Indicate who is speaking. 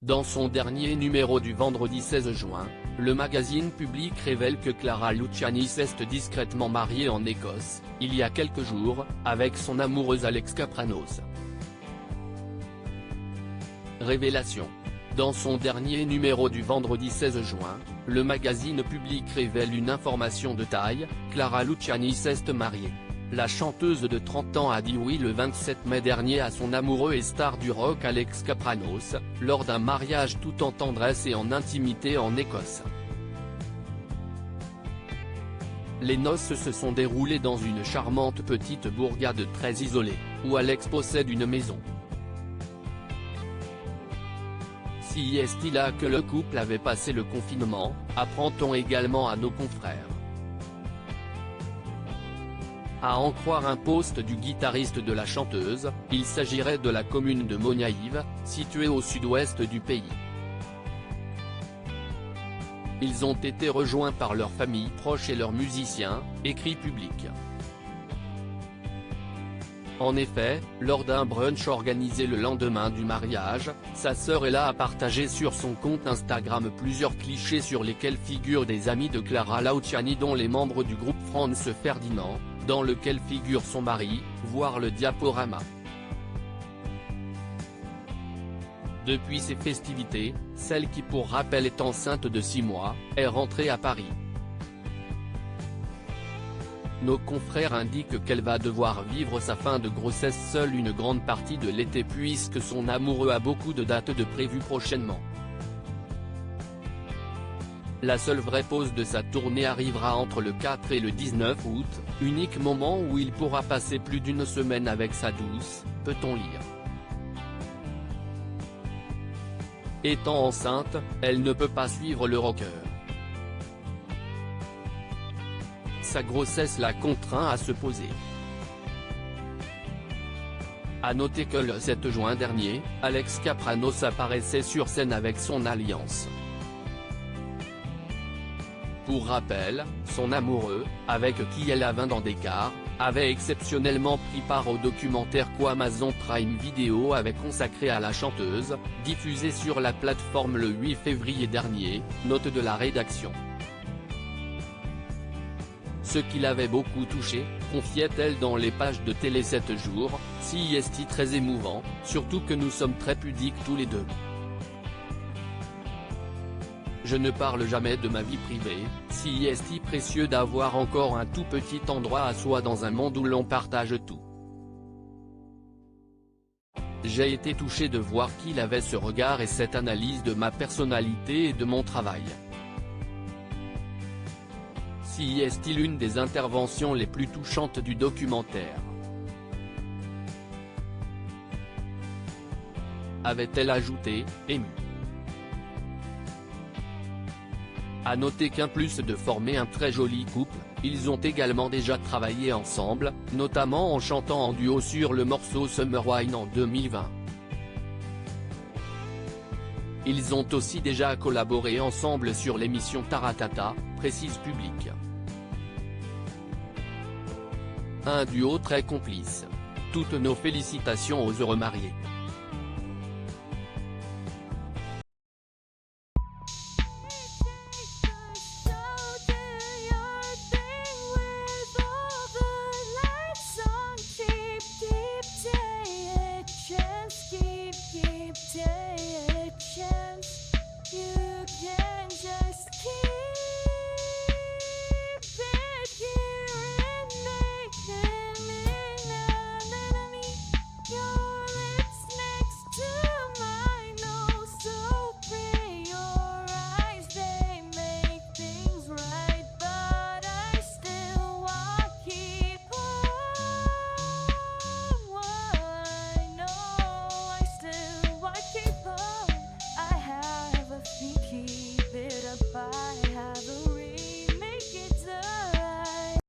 Speaker 1: Dans son dernier numéro du vendredi 16 juin, le magazine Public révèle que Clara Luciani s'est discrètement mariée en Écosse, il y a quelques jours, avec son amoureuse Alex Kapranos. Révélation. Dans son dernier numéro du vendredi 16 juin, le magazine Public révèle une information de taille, Clara Luciani s'est mariée. La chanteuse de 30 ans a dit oui le 27 mai dernier à son amoureux et star du rock Alex Kapranos, lors d'un mariage tout en tendresse et en intimité en Écosse. Les noces se sont déroulées dans une charmante petite bourgade très isolée, où Alex possède une maison. Si est-il là que le couple avait passé le confinement, apprend-on également à nos confrères. À en croire un post du guitariste de la chanteuse, il s'agirait de la commune de Moniaive, située au sud-ouest du pays. Ils ont été rejoints par leurs familles proches et leurs musiciens, écrit Public. En effet, lors d'un brunch organisé le lendemain du mariage, sa sœur Ella a partagé sur son compte Instagram plusieurs clichés sur lesquels figurent des amis de Clara Luciani dont les membres du groupe Franz Ferdinand, dans lequel figure son mari, voire le diaporama. Depuis ces festivités, celle qui pour rappel est enceinte de 6 mois, est rentrée à Paris. Nos confrères indiquent qu'elle va devoir vivre sa fin de grossesse seule une grande partie de l'été puisque son amoureux a beaucoup de dates de prévues prochainement. La seule vraie pause de sa tournée arrivera entre le 4 et le 19 août, unique moment où il pourra passer plus d'une semaine avec sa douce, peut-on lire. Étant enceinte, elle ne peut pas suivre le rocker. Sa grossesse l'a contraint à se poser. À noter que le 7 juin dernier, Alex Kapranos apparaissait sur scène avec son alliance. Pour rappel, son amoureux, avec qui elle a 20 ans d'écart, avait exceptionnellement pris part au documentaire qu'Amazon Prime Video avait consacré à la chanteuse, diffusé sur la plateforme le 8 février dernier, note de la rédaction. Ce qui l'avait beaucoup touché, confiait-elle dans les pages de Télé 7 jours, si est très émouvant, surtout que nous sommes très pudiques tous les deux. Je ne parle jamais de ma vie privée, si est précieux d'avoir encore un tout petit endroit à soi dans un monde où l'on partage tout. J'ai été touché de voir qu'il avait ce regard et cette analyse de ma personnalité et de mon travail. Si est une des interventions les plus touchantes du documentaire. Avait-elle ajouté, émue. À noter qu'en plus de former un très joli couple, ils ont également déjà travaillé ensemble, notamment en chantant en duo sur le morceau Summer Wine en 2020. Ils ont aussi déjà collaboré ensemble sur l'émission Taratata, précise Public. Un duo très complice. Toutes nos félicitations aux heureux mariés.